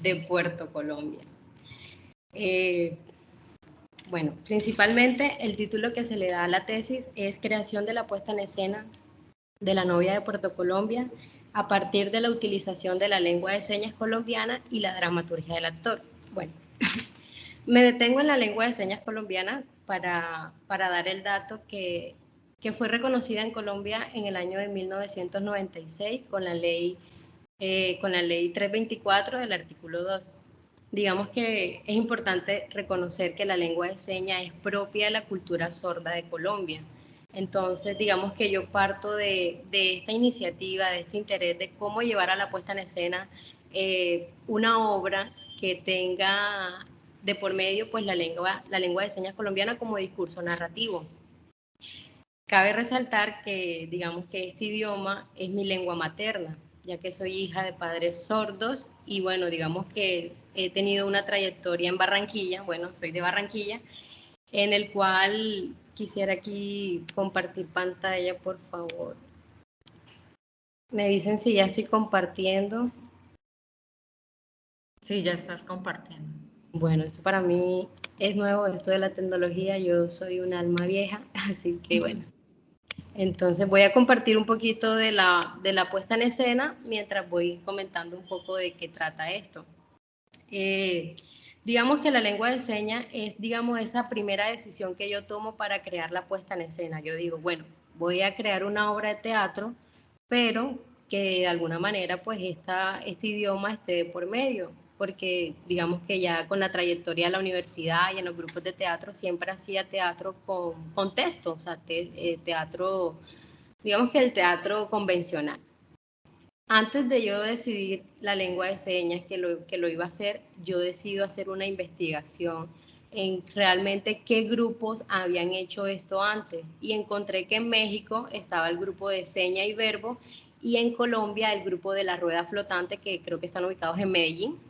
de Puerto Colombia. Bueno, principalmente el título que se le da a la tesis es Creación de la puesta en escena de la novia de Puerto Colombia a partir de la utilización de la lengua de señas colombiana y la dramaturgia del actor. Bueno, me detengo en la lengua de señas colombiana para dar el dato que fue reconocida en Colombia en el año de 1996 con la ley 324 del artículo 2. Digamos que es importante reconocer que la lengua de señas es propia de la cultura sorda de Colombia. Entonces, digamos que yo parto de esta iniciativa, de este interés de cómo llevar a la puesta en escena una obra que tenga de por medio pues la lengua de señas colombiana como discurso narrativo. Cabe resaltar que, digamos que este idioma es mi lengua materna, ya que soy hija de padres sordos y bueno, digamos que he tenido una trayectoria en Barranquilla, bueno, soy de Barranquilla, en el cual quisiera aquí compartir pantalla, por favor. Me dicen si ya estoy compartiendo. Sí, ya estás compartiendo. Bueno, esto para mí es nuevo, esto de la tecnología, yo soy un alma vieja, así que bueno. Entonces voy a compartir un poquito de la puesta en escena mientras voy comentando un poco de qué trata esto. Digamos que la lengua de señas es, digamos, esa primera decisión que yo tomo para crear la puesta en escena. Yo digo, bueno, voy a crear una obra de teatro, pero que de alguna manera pues este idioma esté de por medio, porque digamos que ya con la trayectoria de la universidad y en los grupos de teatro siempre hacía teatro con texto, o sea, teatro, digamos que el teatro convencional. Antes de yo decidir la lengua de señas que lo iba a hacer, yo decido hacer una investigación en realmente qué grupos habían hecho esto antes. Y encontré que en México estaba el grupo de seña y verbo y en Colombia el grupo de la rueda flotante, que creo que están ubicados en Medellín.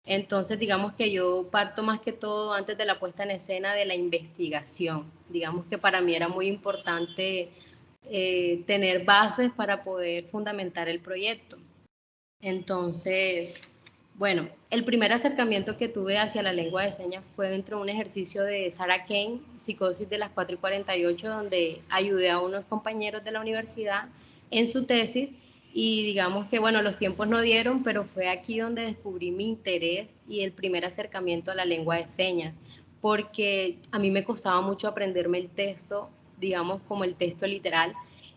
Entonces, digamos que yo parto más que todo antes de la puesta en escena de la investigación. Digamos que para mí era muy importante tener bases para poder fundamentar el proyecto. Entonces, bueno, el primer acercamiento que tuve hacia la lengua de señas fue dentro de un ejercicio de Sarah Kane, Psicosis de las 4:48, donde ayudé a unos compañeros de la universidad en su tesis y digamos que, bueno, los tiempos no dieron, pero fue aquí donde descubrí mi interés y el primer acercamiento a la lengua de señas, porque a mí me costaba mucho aprenderme el texto, digamos, como el texto literal,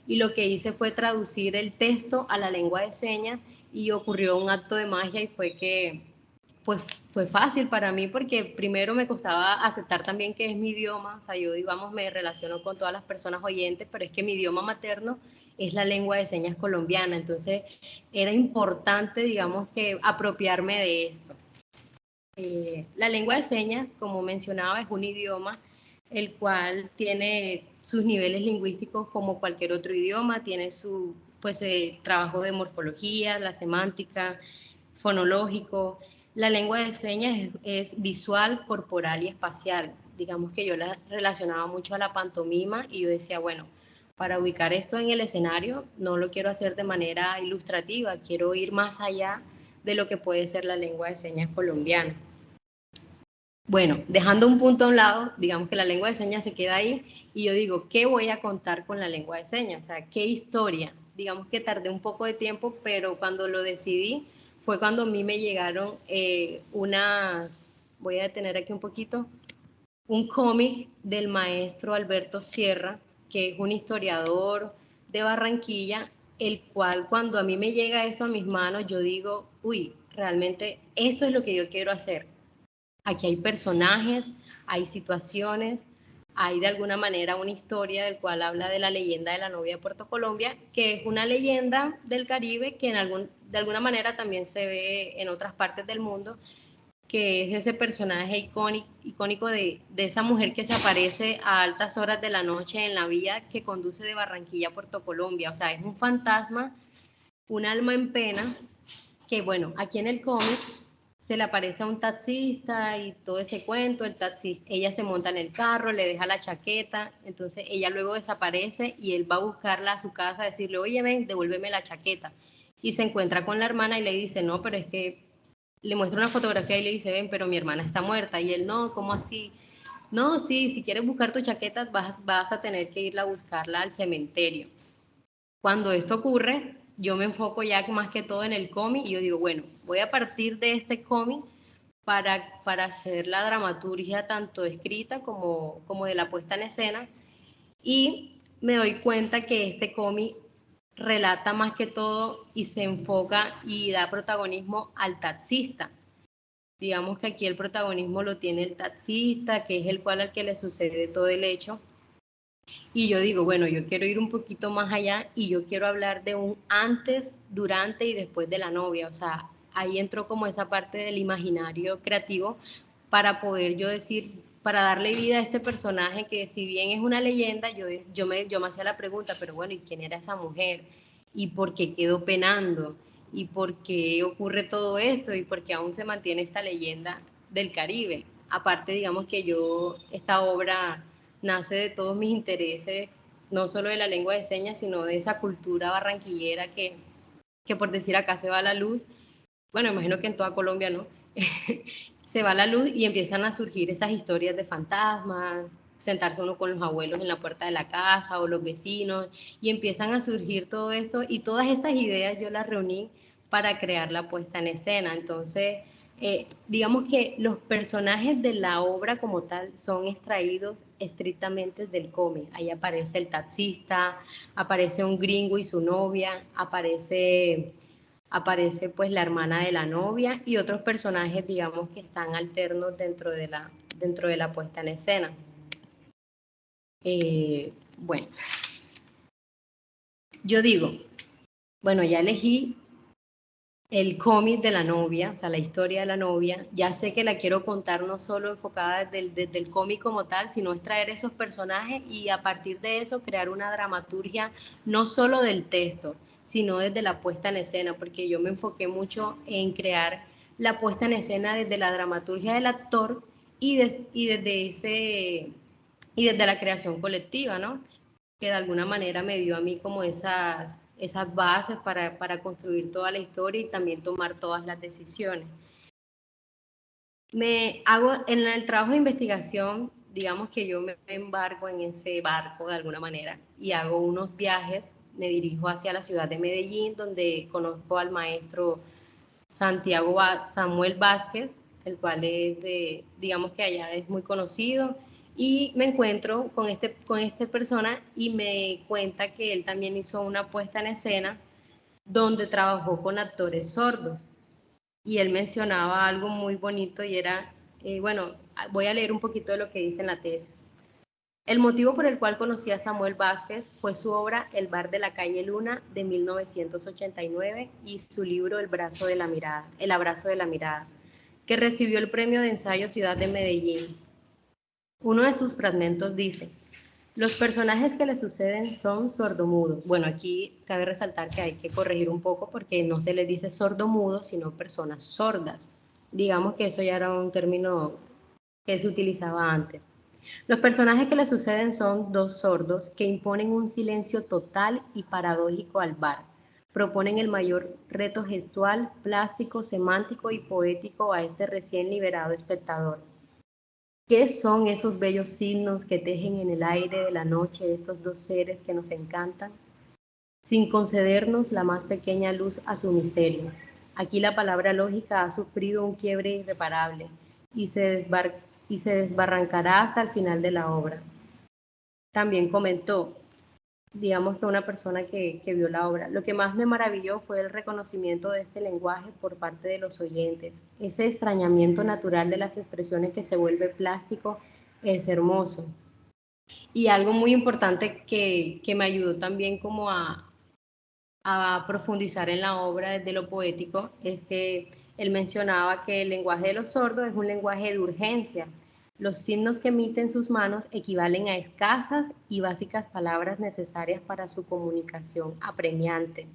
y lo que hice fue traducir el texto a la lengua de señas y ocurrió un acto de magia y fue que pues fue fácil para mí porque primero me costaba aceptar también que es mi idioma, o sea, yo digamos me relaciono con todas las personas oyentes, pero es que mi idioma materno es la lengua de señas colombiana, entonces era importante digamos que apropiarme de esto. La lengua de señas, como mencionaba, es un idioma el cual tiene sus niveles lingüísticos como cualquier otro idioma, tiene su pues, trabajo de morfología, la semántica, fonológico. La lengua de señas es visual, corporal y espacial. Digamos que yo la relacionaba mucho a la pantomima y yo decía, bueno, para ubicar esto en el escenario no lo quiero hacer de manera ilustrativa, quiero ir más allá de lo que puede ser la lengua de señas colombiana. Bueno, dejando un punto a un lado, digamos que la lengua de señas se queda ahí y yo digo, ¿qué voy a contar con la lengua de señas? O sea, ¿qué historia? Digamos que tardé un poco de tiempo, pero cuando lo decidí fue cuando a mí me llegaron voy a detener aquí un poquito, un cómic del maestro Alberto Sierra, que es un historiador de Barranquilla, el cual cuando a mí me llega eso a mis manos, yo digo, uy, realmente esto es lo que yo quiero hacer. Aquí hay personajes, hay situaciones, hay de alguna manera una historia del cual habla de la leyenda de la novia de Puerto Colombia, que es una leyenda del Caribe que de alguna manera también se ve en otras partes del mundo, que es ese personaje icónico de esa mujer que se aparece a altas horas de la noche en la vía que conduce de Barranquilla a Puerto Colombia. O sea, es un fantasma, un alma en pena, que bueno, aquí en el cómic se le aparece a un taxista y todo ese cuento, el taxista, ella se monta en el carro, le deja la chaqueta, entonces ella luego desaparece y él va a buscarla a su casa, a decirle, oye, ven, devuélveme la chaqueta. Y se encuentra con la hermana y le dice, no, pero es que le muestra una fotografía y le dice, ven, pero mi hermana está muerta. Y él, no, ¿cómo así? No, sí, si quieres buscar tu chaqueta vas a tener que irla a buscarla al cementerio. Cuando esto ocurre, yo me enfoco ya más que todo en el cómic y yo digo, bueno, voy a partir de este cómic para hacer la dramaturgia tanto escrita como de la puesta en escena, y me doy cuenta que este cómic relata más que todo y se enfoca y da protagonismo al taxista. Digamos que aquí el protagonismo lo tiene el taxista, que es el cual al que le sucede todo el hecho. Y yo digo, bueno, yo quiero ir un poquito más allá y yo quiero hablar de un antes, durante y después de la novia. O sea, ahí entró como esa parte del imaginario creativo para poder yo decir, para darle vida a este personaje que si bien es una leyenda, yo me hacía la pregunta, pero bueno, ¿y quién era esa mujer? ¿Y por qué quedó penando? ¿Y por qué ocurre todo esto? ¿Y por qué aún se mantiene esta leyenda del Caribe? Aparte, digamos que esta obra nace de todos mis intereses, no solo de la lengua de señas, sino de esa cultura barranquillera que por decir acá se va la luz, bueno, imagino que en toda Colombia, ¿no? Se va la luz y empiezan a surgir esas historias de fantasmas, sentarse uno con los abuelos en la puerta de la casa o los vecinos, y empiezan a surgir todo esto y todas estas ideas yo las reuní para crear la puesta en escena. Entonces, digamos que los personajes de la obra como tal son extraídos estrictamente del cómic. Ahí aparece el taxista, aparece un gringo y su novia, aparece pues la hermana de la novia y otros personajes, digamos, que están alternos dentro de la puesta en escena. Bueno, yo digo, bueno, ya elegí el cómic de la novia, o sea, la historia de la novia. Ya sé que la quiero contar no solo enfocada desde el cómic como tal, sino extraer esos personajes y a partir de eso crear una dramaturgia no solo del texto, sino desde la puesta en escena, porque yo me enfoqué mucho en crear la puesta en escena desde la dramaturgia del actor y desde la creación colectiva, ¿no? Que de alguna manera me dio a mí como esas bases para construir toda la historia y también tomar todas las decisiones. En el trabajo de investigación, digamos que yo me embarco en ese barco de alguna manera y hago unos viajes, me dirijo hacia la ciudad de Medellín, donde conozco al maestro Samuel Vázquez, el cual digamos que allá es muy conocido, y me encuentro con esta persona y me cuenta que él también hizo una puesta en escena donde trabajó con actores sordos. Y él mencionaba algo muy bonito y era, bueno, voy a leer un poquito de lo que dice en la tesis. El motivo por el cual conocí a Samuel Vázquez fue su obra El bar de la calle Luna de 1989 y su libro El abrazo de la mirada, que recibió el premio de ensayo Ciudad de Medellín. Uno de sus fragmentos dice: los personajes que le suceden son sordomudos. Bueno, aquí cabe resaltar que hay que corregir un poco porque no se les dice sordomudos, sino personas sordas. Digamos que eso ya era un término que se utilizaba antes. Los personajes que le suceden son dos sordos que imponen un silencio total y paradójico al bar. Proponen el mayor reto gestual, plástico, semántico y poético a este recién liberado espectador. ¿Qué son esos bellos signos que tejen en el aire de la noche estos dos seres que nos encantan, sin concedernos la más pequeña luz a su misterio? Aquí la palabra lógica ha sufrido un quiebre irreparable y se desbarrancará hasta el final de la obra. También comentó, digamos que una persona que vio la obra, lo que más me maravilló fue el reconocimiento de este lenguaje por parte de los oyentes. Ese extrañamiento natural de las expresiones que se vuelve plástico es hermoso. Y algo muy importante que me ayudó también como a profundizar en la obra desde lo poético es que él mencionaba que el lenguaje de los sordos es un lenguaje de urgencia. Los signos que emiten sus manos equivalen a escasas y básicas palabras necesarias para su comunicación apremiante.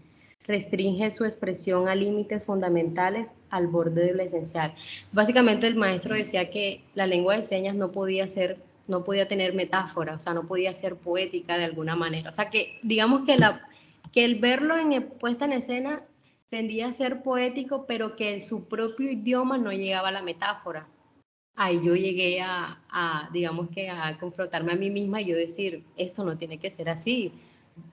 Restringe su expresión a límites fundamentales al borde de lo esencial. Básicamente el maestro decía que la lengua de señas no podía tener metáfora, o sea, no podía ser poética de alguna manera. O sea, que digamos que el verlo puesta en escena tendía a ser poético, pero que en su propio idioma no llegaba a la metáfora. Ahí yo llegué digamos que a confrontarme a mí misma y yo decir, esto no tiene que ser así.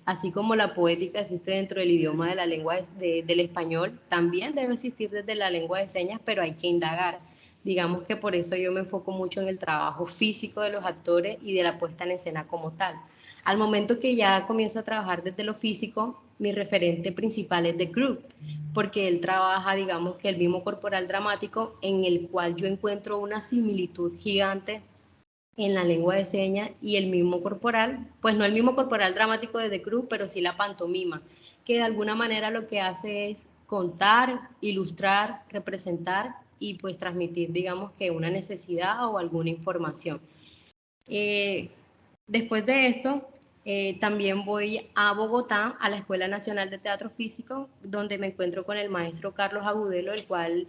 Así como la poética existe dentro del idioma de la lengua del español, también debe existir desde la lengua de señas, pero hay que indagar. Digamos que por eso yo me enfoco mucho en el trabajo físico de los actores y de la puesta en escena como tal. Al momento que ya comienzo a trabajar desde lo físico, mi referente principal es The Group, porque él trabaja, digamos que el mismo corporal dramático, en el cual yo encuentro una similitud gigante en la lengua de señas y el mismo corporal, pues no el mismo corporal dramático de The Cruz, pero sí la pantomima, que de alguna manera lo que hace es contar, ilustrar, representar y pues transmitir, digamos que una necesidad o alguna información. Eh, Después de esto, también voy a Bogotá, a la Escuela Nacional de Teatro Físico, donde me encuentro con el maestro Carlos Agudelo, el cual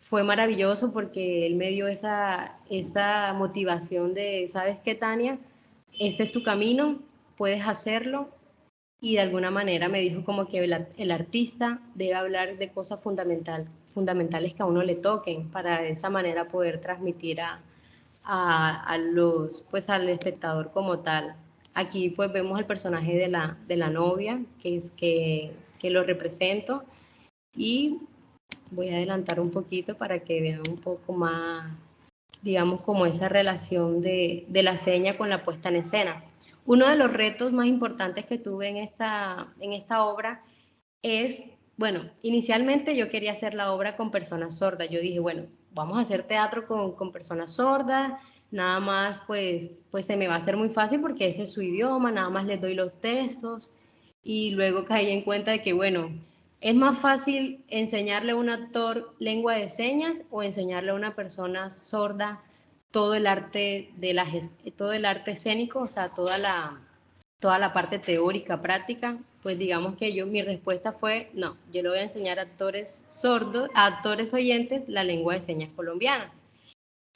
fue maravilloso porque él me dio esa motivación de, ¿sabes qué, Tania? Este es tu camino, puedes hacerlo. Y de alguna manera me dijo como que el artista debe hablar de cosas fundamentales que a uno le toquen para de esa manera poder transmitir pues al espectador como tal. Aquí pues vemos el personaje de la novia, que lo represento, y voy a adelantar un poquito para que vean un poco más, digamos, como esa relación de la seña con la puesta en escena. Uno de los retos más importantes que tuve en esta obra es, bueno, inicialmente yo quería hacer la obra con personas sordas. Yo dije, bueno, vamos a hacer teatro con personas sordas, nada más pues se me va a hacer muy fácil porque ese es su idioma, nada más les doy los textos. Y luego caí en cuenta de que, bueno, es más fácil enseñarle a un actor lengua de señas o enseñarle a una persona sorda todo el arte todo el arte escénico, o sea, toda la parte teórica, práctica. Pues digamos que mi respuesta fue, no, yo le voy a enseñar a actores sordos, a actores oyentes, la lengua de señas colombiana.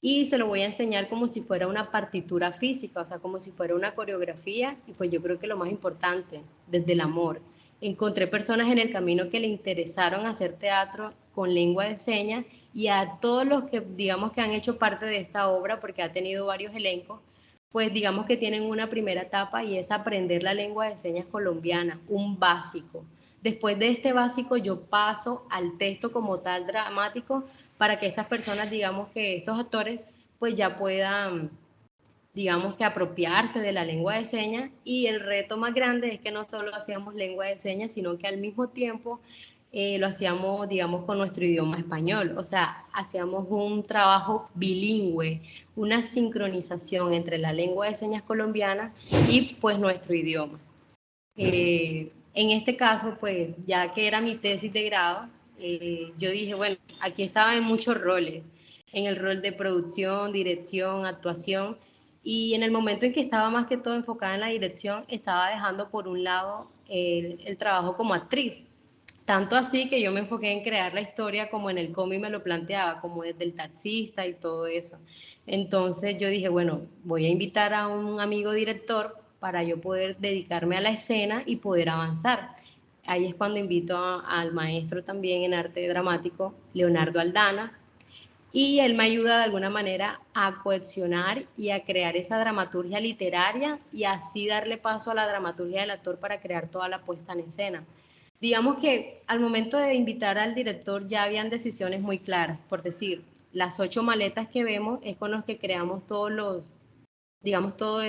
Y se lo voy a enseñar como si fuera una partitura física, o sea, como si fuera una coreografía. Y pues yo creo que lo más importante, desde el amor. Encontré personas en el camino que le interesaron hacer teatro con lengua de señas, y a todos los que digamos que han hecho parte de esta obra, porque ha tenido varios elencos, pues digamos que tienen una primera etapa y es aprender la lengua de señas colombiana, un básico. Después de este básico yo paso al texto como tal dramático, para que estas personas, digamos que estos actores, pues ya puedan, digamos que apropiarse de la lengua de señas. Y el reto más grande es que no solo hacíamos lengua de señas, sino que al mismo tiempo lo hacíamos, digamos, con nuestro idioma español. O sea, hacíamos un trabajo bilingüe, una sincronización entre la lengua de señas colombiana y pues nuestro idioma. En este caso, pues ya que era mi tesis de grado, yo dije, bueno, aquí estaba en muchos roles, en el rol de producción, dirección, actuación, y en el momento en que estaba más que todo enfocada en la dirección, estaba dejando por un lado el trabajo como actriz. Tanto así que yo me enfoqué en crear la historia como en el cómic me lo planteaba, como desde el taxista y todo eso. Entonces yo dije, bueno, voy a invitar a un amigo director para yo poder dedicarme a la escena y poder avanzar. Ahí es cuando invito al maestro también en arte dramático, Leonardo Aldana, y él me ayuda de alguna manera a cohesionar y a crear esa dramaturgia literaria y así darle paso a la dramaturgia del actor para crear toda la puesta en escena. Digamos que al momento de invitar al director ya habían decisiones muy claras, por decir, las 8 maletas que vemos es con los que creamos digamos, todos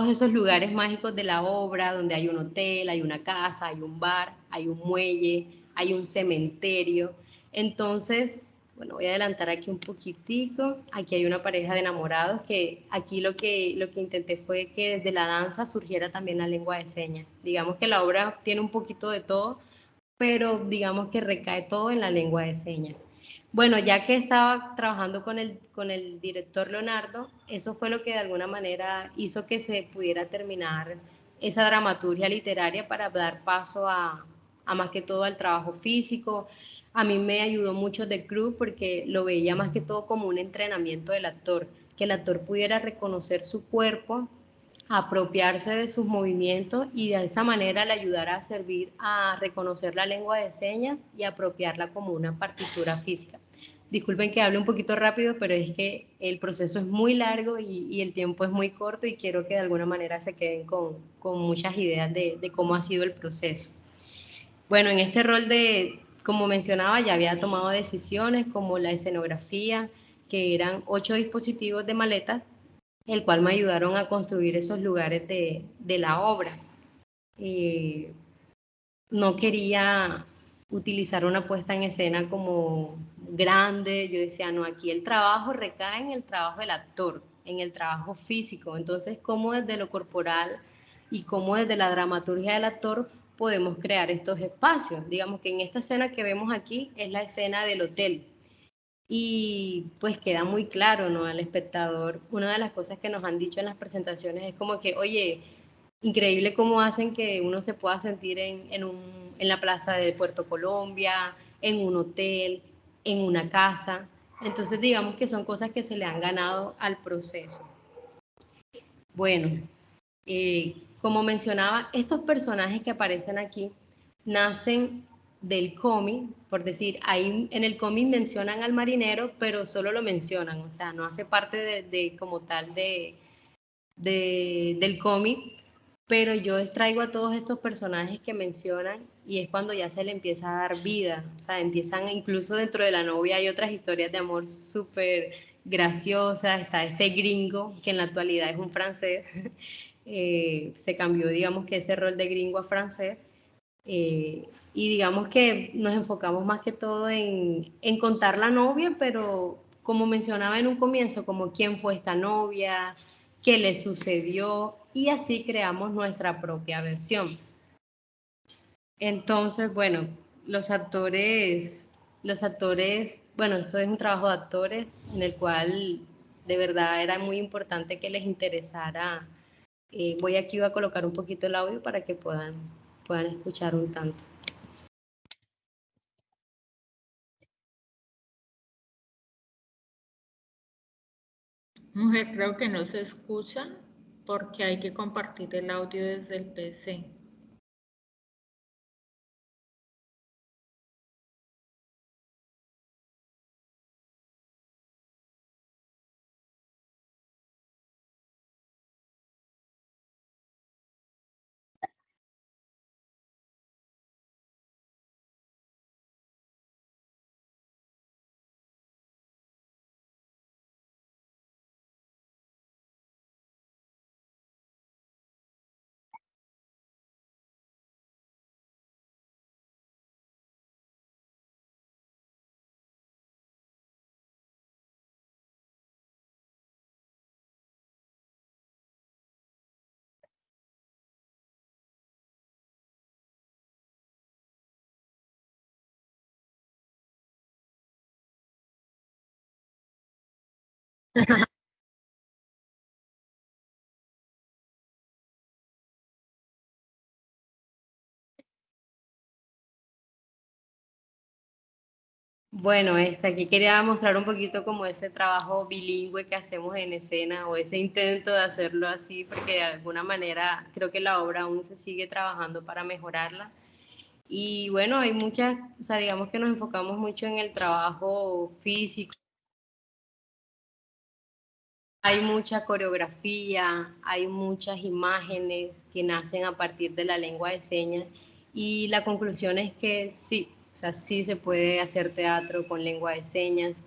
esos lugares mágicos de la obra, donde hay un hotel, hay una casa, hay un bar, hay un muelle, hay un cementerio. Entonces, bueno, voy a adelantar aquí un poquitico. Aquí hay una pareja de enamorados que aquí lo que intenté fue que desde la danza surgiera también la lengua de señas. Digamos que la obra tiene un poquito de todo, pero digamos que recae todo en la lengua de señas. Bueno, ya que estaba trabajando con el director Leonardo, eso fue lo que de alguna manera hizo que se pudiera terminar esa dramaturgia literaria para dar paso a más que todo al trabajo físico. A mí me ayudó mucho The Crew porque lo veía más que todo como un entrenamiento del actor, que el actor pudiera reconocer su cuerpo apropiarse de sus movimientos y de esa manera le ayudará a servir a reconocer la lengua de señas y apropiarla como una partitura física. Disculpen que hable un poquito rápido, pero es que el proceso es muy largo y el tiempo es muy corto y quiero que de alguna manera se queden con muchas ideas de cómo ha sido el proceso. Bueno, en este rol de, como mencionaba, ya había tomado decisiones como la escenografía, que eran 8 dispositivos de maletas, el cual me ayudaron a construir esos lugares de la obra. Eh, no quería utilizar una puesta en escena como grande, yo decía, no, aquí el trabajo recae en el trabajo del actor, en el trabajo físico, entonces cómo desde lo corporal y cómo desde la dramaturgia del actor podemos crear estos espacios. Digamos que en esta escena que vemos aquí es la escena del hotel, y pues queda muy claro, ¿no? Al espectador, una de las cosas que nos han dicho en las presentaciones es como que, oye, increíble cómo hacen que uno se pueda sentir en la plaza de Puerto Colombia, en un hotel, en una casa. Entonces, digamos que son cosas que se le han ganado al proceso. Bueno, como mencionaba, estos personajes que aparecen aquí nacen del cómic, por decir, ahí en el cómic mencionan al marinero, pero solo lo mencionan, o sea, no hace parte de como tal del cómic, pero yo extraigo a todos estos personajes que mencionan y es cuando ya se le empieza a dar vida, o sea, empiezan, incluso dentro de la novia hay otras historias de amor súper graciosas, está este gringo, que en la actualidad es un francés, se cambió, digamos que ese rol de gringo a francés, y digamos que nos enfocamos más que todo en contar la novia, pero como mencionaba en un comienzo, como quién fue esta novia, qué le sucedió, y así creamos nuestra propia versión. Entonces, bueno, bueno, esto es un trabajo de actores en el cual de verdad era muy importante que les interesara. Voy aquí a colocar un poquito el audio para que puedan escuchar un tanto. Mujer, creo que no se escucha porque hay que compartir el audio desde el PC. Bueno, aquí quería mostrar un poquito como ese trabajo bilingüe que hacemos en escena o ese intento de hacerlo así, porque de alguna manera creo que la obra aún se sigue trabajando para mejorarla. Y bueno, hay muchas, o sea, digamos que nos enfocamos mucho en el trabajo físico. Hay mucha coreografía, hay muchas imágenes que nacen a partir de la lengua de señas y la conclusión es que sí, o sea, sí se puede hacer teatro con lengua de señas,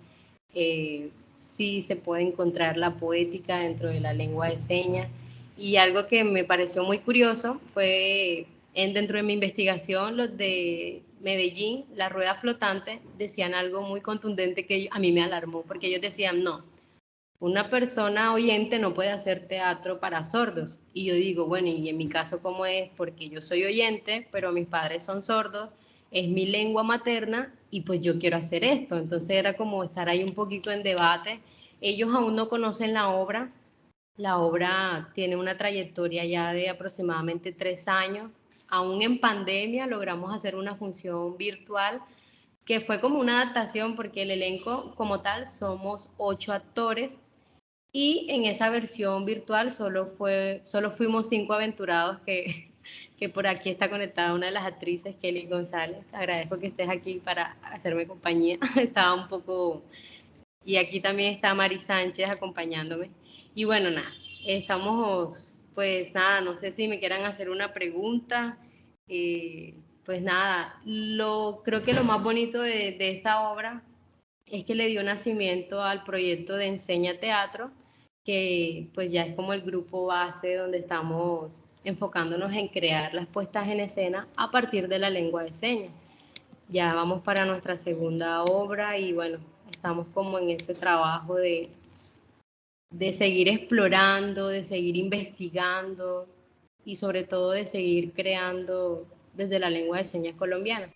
sí se puede encontrar la poética dentro de la lengua de señas, y algo que me pareció muy curioso fue dentro de mi investigación los de Medellín, la rueda flotante, decían algo muy contundente que a mí me alarmó porque ellos decían no. Una persona oyente no puede hacer teatro para sordos. Y yo digo, bueno, y en mi caso, ¿cómo es? Porque yo soy oyente, pero mis padres son sordos, es mi lengua materna y pues yo quiero hacer esto. Entonces era como estar ahí un poquito en debate. Ellos aún no conocen la obra. La obra tiene una trayectoria ya de aproximadamente 3 años. Aún en pandemia logramos hacer una función virtual que fue como una adaptación porque el elenco como tal somos 8 actores Y en esa versión virtual solo fuimos 5 aventurados que por aquí está conectada una de las actrices, Kelly González. Agradezco que estés aquí para hacerme compañía. Estaba un poco... Y aquí también está Mari Sánchez acompañándome. Y bueno, nada, estamos, pues nada, no sé si me quieran hacer una pregunta. Pues nada, creo que lo más bonito de esta obra es que le dio nacimiento al proyecto de Enseña Teatro, que pues ya es como el grupo base donde estamos enfocándonos en crear las puestas en escena a partir de la lengua de señas. Ya vamos para nuestra segunda obra y bueno, estamos como en ese trabajo de seguir explorando, de seguir investigando y sobre todo de seguir creando desde la lengua de señas colombiana.